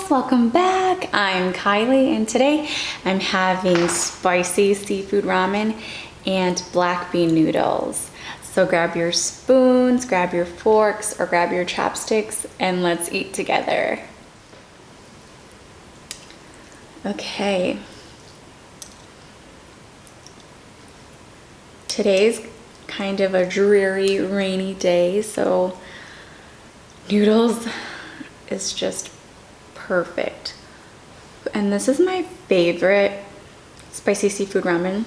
guys, welcome back. I'm Kylie and today I'm having spicy seafood ramen and black bean noodles. So grab your spoons, grab your forks, or grab your chopsticks and let's eat together. Okay. Today's kind of a dreary, rainy day, so noodles is just perfect. And this is my favorite spicy seafood ramen,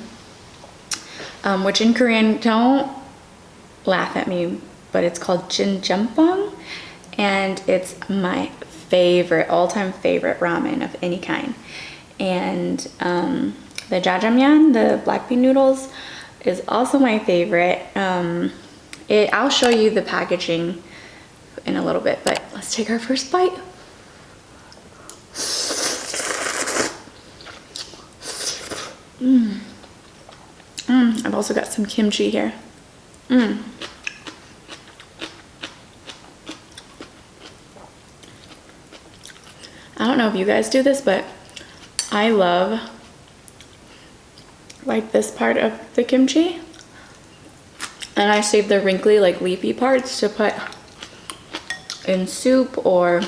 which in Korean, don't laugh at me, but it's called Jjampong, and it's my favorite, all-time favorite ramen of any kind. And the Jajangmyeon, the black bean noodles, is also my favorite. I'll show you the packaging in a little bit, but let's take our first bite. I've also got some kimchi here. I don't know if you guys do this, but I love like this part of the kimchi, and I save the wrinkly, like leafy parts to put in soup or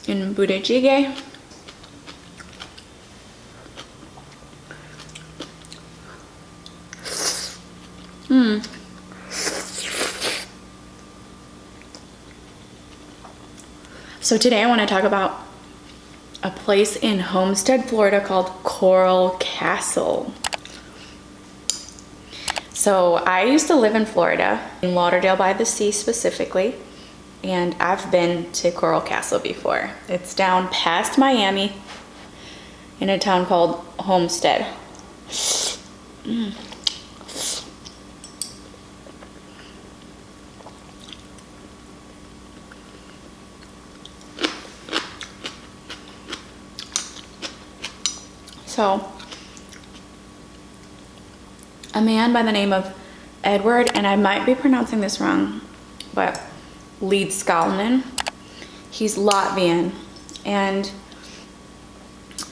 in budae-jjigae. So today I want to talk about a place in Homestead, Florida called Coral Castle. So I used to live in Florida, in Lauderdale by the Sea specifically, and I've been to Coral Castle before. It's down past Miami in a town called Homestead. So, a man by the name of Edward, and I might be pronouncing this wrong, but Jjampong, he's Latvian, and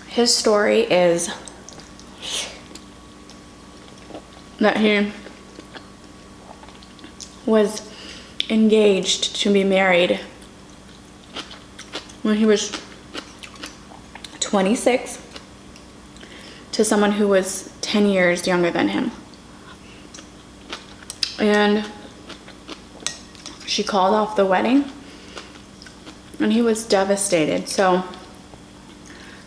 his story is that he was engaged to be married when he was 26 to someone who was 10 years younger than him. And she called off the wedding and he was devastated. So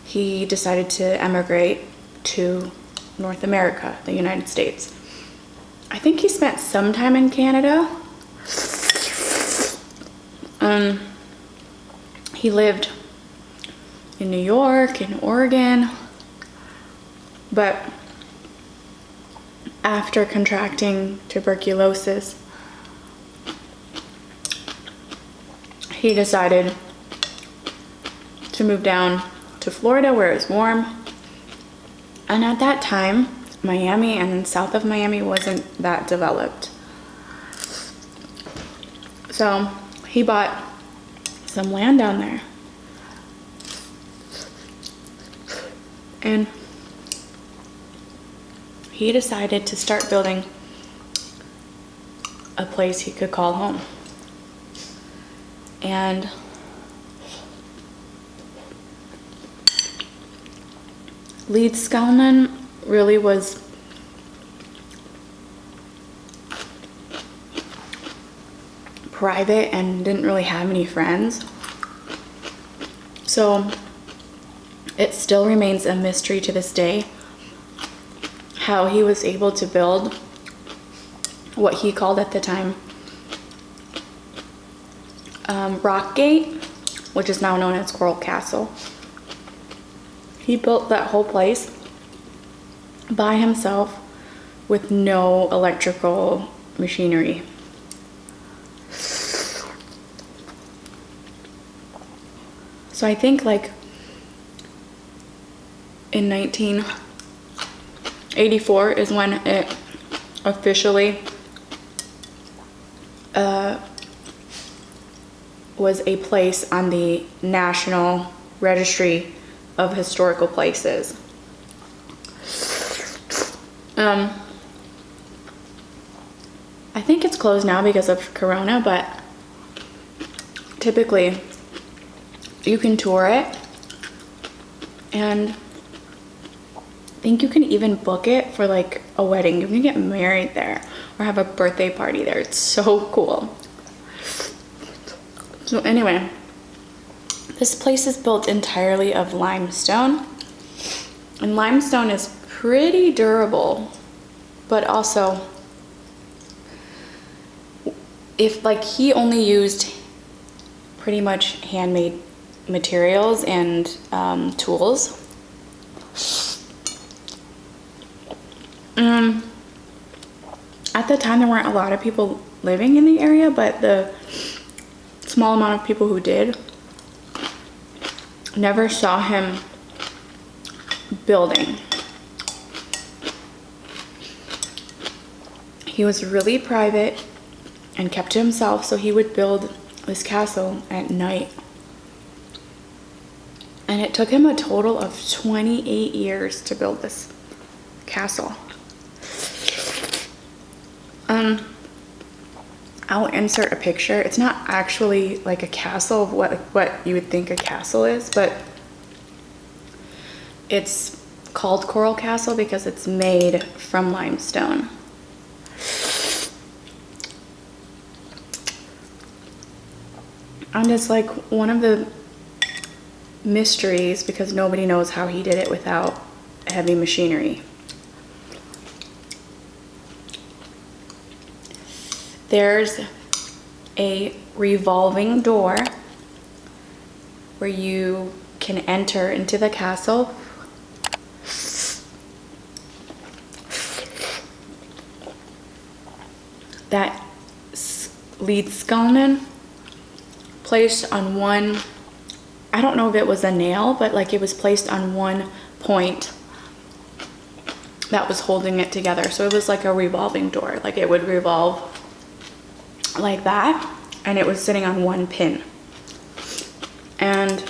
he decided to emigrate to North America, the United States. I think he spent some time in Canada. He lived in New York, in Oregon, but after contracting tuberculosis, he decided to move down to Florida where it's warm. And at that time, Miami and south of Miami wasn't that developed. So he bought some land down there. And he decided to start building a place he could call home. And Jjampong really was private and didn't really have any friends. So it still remains a mystery to this day how he was able to build what he called at the time Rock Gate, which is now known as Coral Castle. He built that whole place by himself with no electrical machinery. So I think like in 1984 is when it officially was a place on the National Registry of Historical Places. I think it's closed now because of Corona, but typically you can tour it, and I think you can even book it for like a wedding. You can get married there or have a birthday party there. It's so cool. So anyway, this place is built entirely of limestone, and limestone is pretty durable, but also if like he only used pretty much handmade materials and tools. At the time there weren't a lot of people living in the area, but the small amount of people who did never saw him building. He was really private and kept to himself, so he would build this castle at night. And it took him a total of 28 years to build this castle. I'll insert a picture. It's not actually like a castle of what you would think a castle is, but it's called Coral Castle because it's made from limestone. And it's like one of the mysteries because nobody knows how he did it without heavy machinery. There's a revolving door where you can enter into the castle. That Lidskallen placed on one, I don't know if it was a nail, but like it was placed on one point that was holding it together. So it was like a revolving door, like it would revolve like that, and it was sitting on one pin. And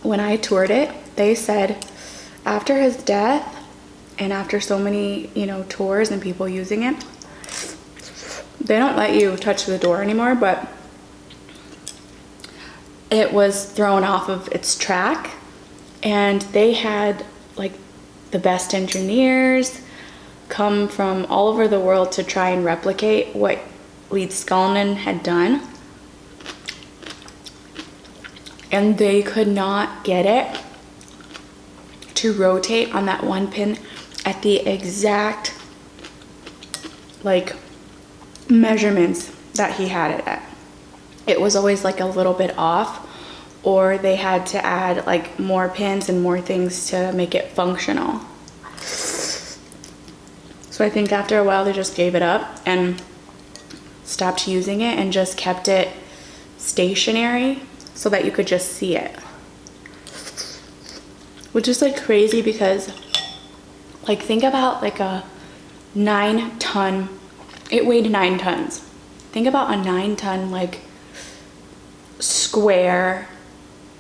when I toured it, they said after his death and after so many, you know, tours and people using it, they don't let you touch the door anymore, but it was thrown off of its track, and they had like the best engineers come from all over the world to try and replicate what Lidskallen had done, and they could not get it to rotate on that one pin at the exact like measurements that he had it at. It was always like a little bit off, or they had to add like more pins and more things to make it functional. So I think after a while they just gave it up and stopped using it and just kept it stationary so that you could just see it. Which is like crazy because like think about like a 9-ton, it weighed 9 tons. Think about a 9-ton like square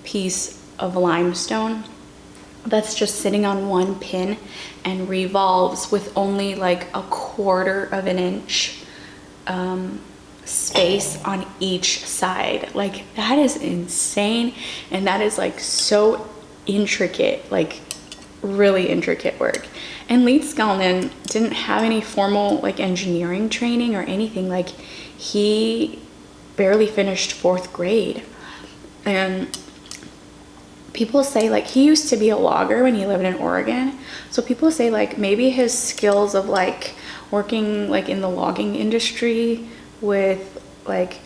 piece of limestone that's just sitting on one pin and revolves with only like a 1/4 of an inch space on each side. Like that is insane, and that is like so intricate, like really intricate work. And Lidskallen didn't have any formal like engineering training or anything. Like he barely finished 4th grade, and people say like he used to be a logger when he lived in Oregon, so people say like maybe his skills of like working like in the logging industry with like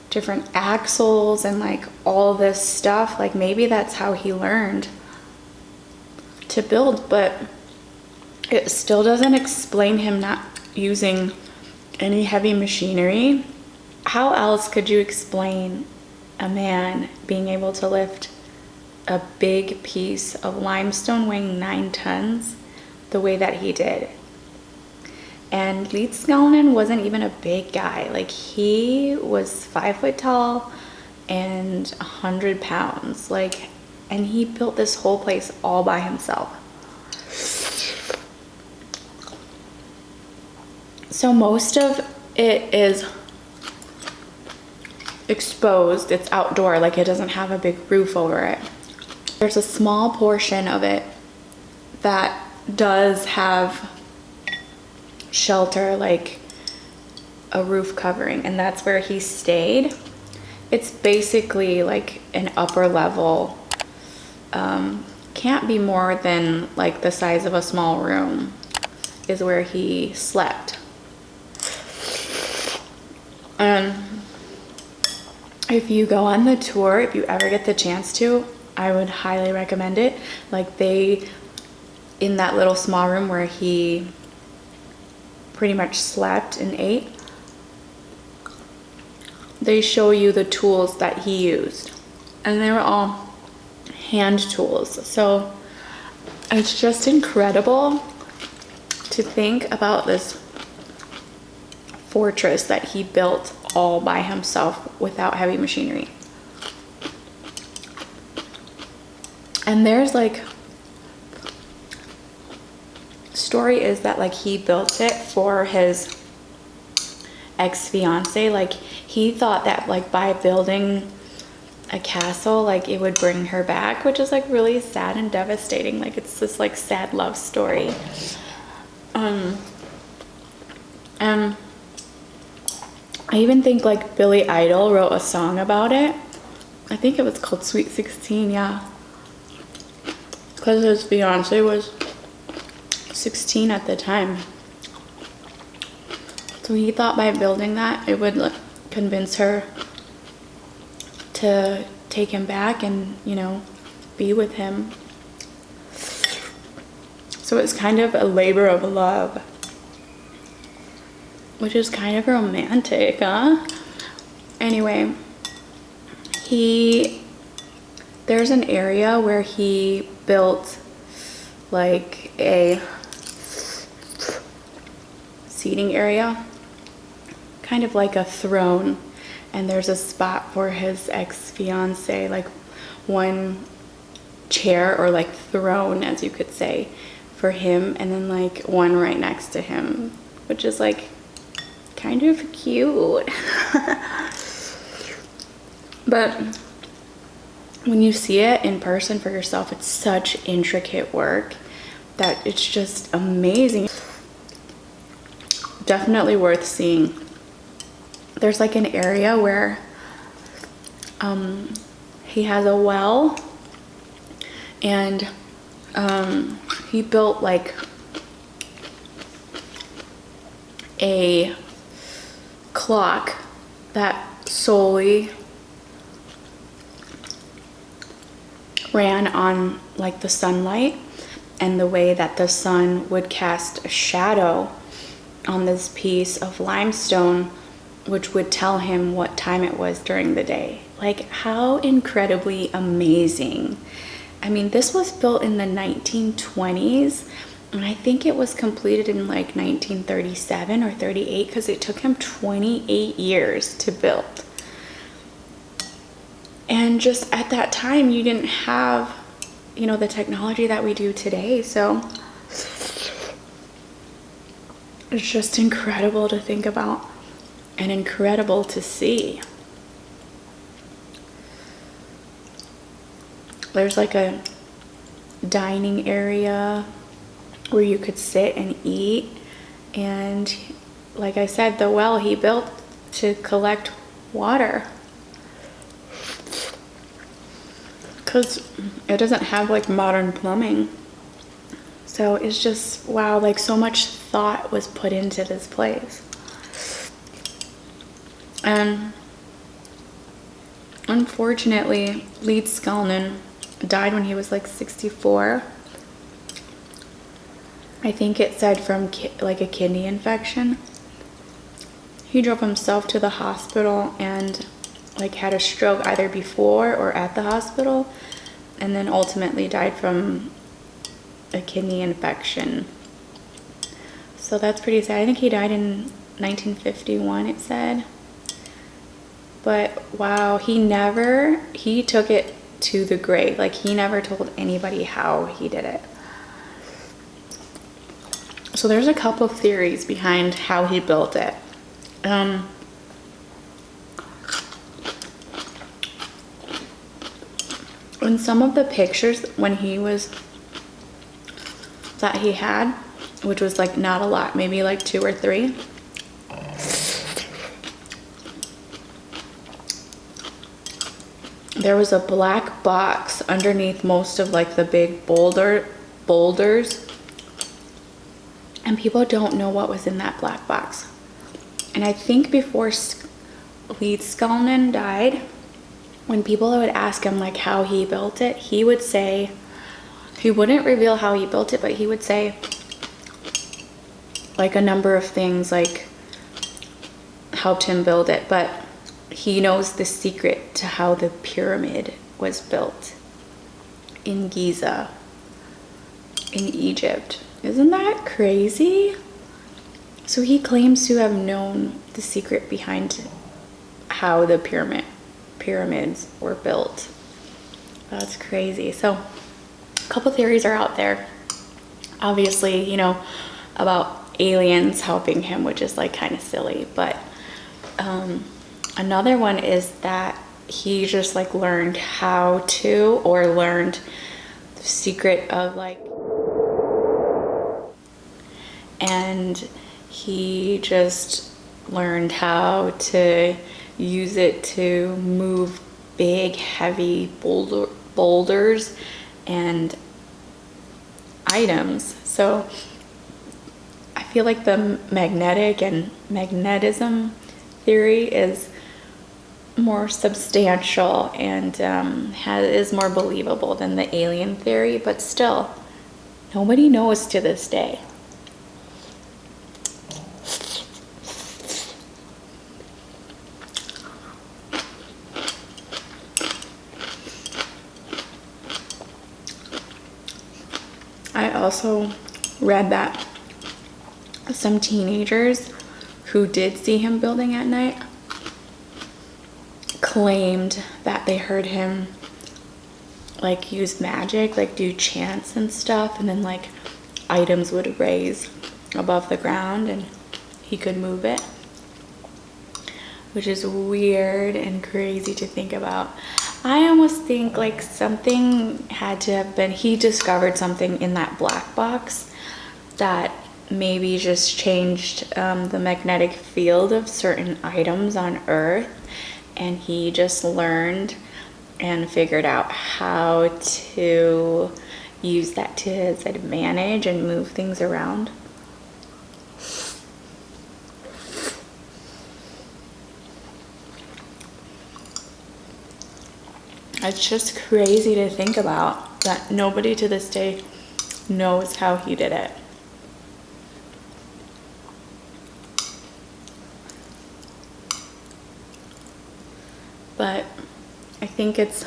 different axles and like all this stuff, like maybe that's how he learned to build. But it still doesn't explain him not using any heavy machinery. How else could you explain a man being able to lift a big piece of limestone weighing 9 tons the way that he did? And Lidskallen wasn't even a big guy. Like he was 5 foot tall, 100 pounds. Like, and he built this whole place all by himself. So most of it is exposed. It's outdoor, like it doesn't have a big roof over it. There's a small portion of it that does have shelter, like a roof covering, and that's where he stayed. It's basically like an upper level, can't be more than like the size of a small room, is where he slept. And if you go on the tour, if you ever get the chance to, I would highly recommend it. Like, they, in that little small room where he pretty much slept and ate, they show you the tools that he used, and they were all hand tools. So it's just incredible to think about this fortress that he built all by himself without heavy machinery. And there's like, story is that like he built it for his ex-fiance. Like, he thought that like by building a castle, like it would bring her back, which is like really sad and devastating. Like, it's this like sad love story. And I even think like Billy Idol wrote a song about it. I think it was called Sweet 16, yeah. Because his fiance was 16 at the time. So he thought by building that, it would like convince her to take him back and, you know, be with him. So it's kind of a labor of love, which is kind of romantic, huh? Anyway, there's an area where he built like a seating area, kind of like a throne, and there's a spot for his ex-fiance, like one chair or like throne, as you could say, for him, and then like one right next to him, which is like kind of cute. But when you see it in person for yourself, it's such intricate work that it's just amazing. Definitely worth seeing. There's like an area where he has a well, and he built like a clock that solely ran on like the sunlight and the way that the sun would cast a shadow on this piece of limestone, which would tell him what time it was during the day. Like, how incredibly amazing. I mean, this was built in the 1920s, and I think it was completed in like 1937 or 38, because it took him 28 years to build. And just at that time, you didn't have, you know, the technology that we do today. So it's just incredible to think about and incredible to see. There's like a dining area where you could sit and eat. And like I said, the well he built to collect water, because it doesn't have like modern plumbing. So it's just, wow, like so much thought was put into this place. And unfortunately, Leeds Skalnin died when he was like 64. I think it said from like a kidney infection. He drove himself to the hospital and like had a stroke either before or at the hospital, and then ultimately died from a kidney infection. So that's pretty sad. I think he died in 1951, it said. But wow, he took it to the grave. Like, he never told anybody how he did it. So there's a couple of theories behind how he built it. In some of the pictures that he had, which was like not a lot, maybe like 2 or 3, there was a black box underneath most of like the big boulders, and people don't know what was in that black box. And I think before Leedskalnin died, when people would ask him like how he built it, he would say, he wouldn't reveal how he built it, but he would say like a number of things like helped him build it. But he knows the secret to how the pyramid was built in Giza, in Egypt. Isn't that crazy? So he claims to have known the secret behind how the pyramids were built. That's crazy. So a couple theories are out there. Obviously, you know, about aliens helping him, which is like kind of silly. But another one is that he just like learned how to, or learned the secret of like, and he just learned how to use it to move big, heavy boulders and items. So I feel like the magnetic and magnetism theory is more substantial and is more believable than the alien theory, but still, nobody knows to this day. I also read that some teenagers who did see him building at night claimed that they heard him like use magic, like do chants and stuff, and then like items would raise above the ground and he could move it, which is weird and crazy to think about. I almost think like something had to have been, he discovered something in that black box that maybe just changed the magnetic field of certain items on Earth, and he just learned and figured out how to use that to his advantage and move things around. It's just crazy to think about that nobody to this day knows how he did it. But I think it's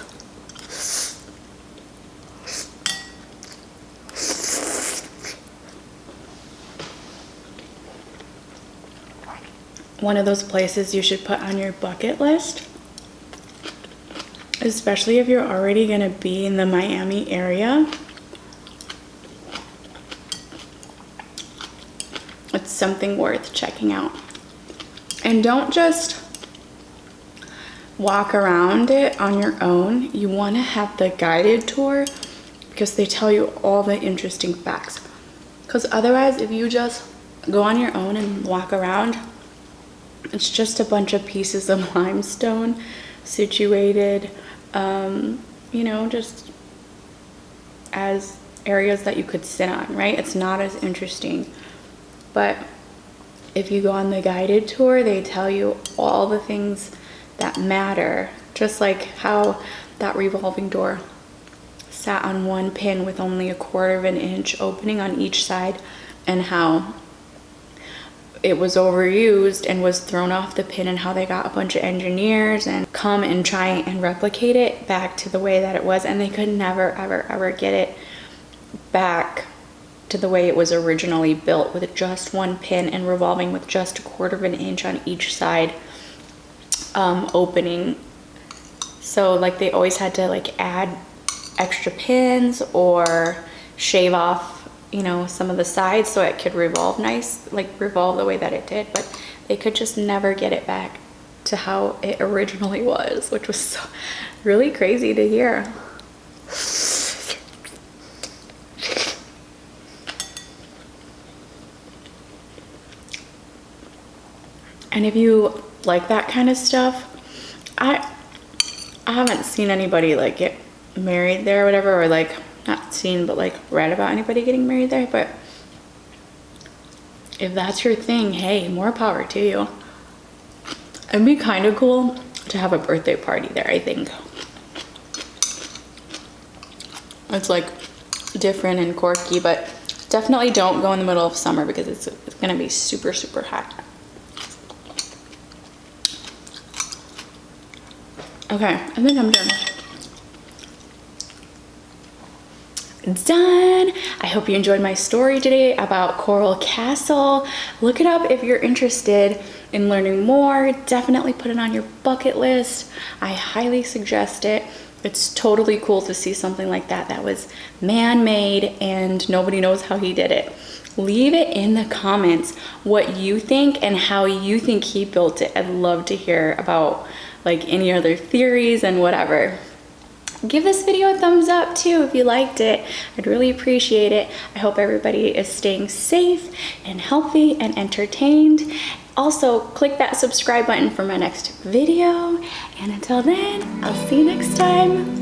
one of those places you should put on your bucket list, especially if you're already gonna be in the Miami area. It's something worth checking out. And don't just walk around it on your own. You want to have the guided tour because they tell you all the interesting facts. Because otherwise, if you just go on your own and walk around, it's just a bunch of pieces of limestone situated, you know, just as areas that you could sit on, right? It's not as interesting. But if you go on the guided tour, they tell you all the things that matter, just like how that revolving door sat on one pin with only 1/4 of an inch opening on each side, and how it was overused and was thrown off the pin, and how they got a bunch of engineers and come and try and replicate it back to the way that it was, and they could never ever get it back to the way it was originally built, with just one pin and revolving with just 1/4 of an inch on each side. opening. So like they always had to like add extra pins or shave off, you know, some of the sides so it could revolve revolve the way that it did, but they could just never get it back to how it originally was, which was so really crazy to hear. And if you like that kind of stuff, I haven't seen anybody like get married there or whatever, or like not seen but like read about anybody getting married there, but if that's your thing, hey, more power to you. It'd be kind of cool to have a birthday party there, I think. It's like different and quirky, but definitely don't go in the middle of summer because it's gonna be super, super hot. Okay, I think I'm done. It's done. I hope you enjoyed my story today about Coral Castle. Look it up if you're interested in learning more. Definitely put it on your bucket list. I highly suggest it. It's totally cool to see something like that that was man-made and nobody knows how he did it. Leave it in the comments what you think and how you think he built it. I'd love to hear about like any other theories and whatever. Give this video a thumbs up too if you liked it. I'd really appreciate it. I hope everybody is staying safe and healthy and entertained. Also, click that subscribe button for my next video. And until then, I'll see you next time.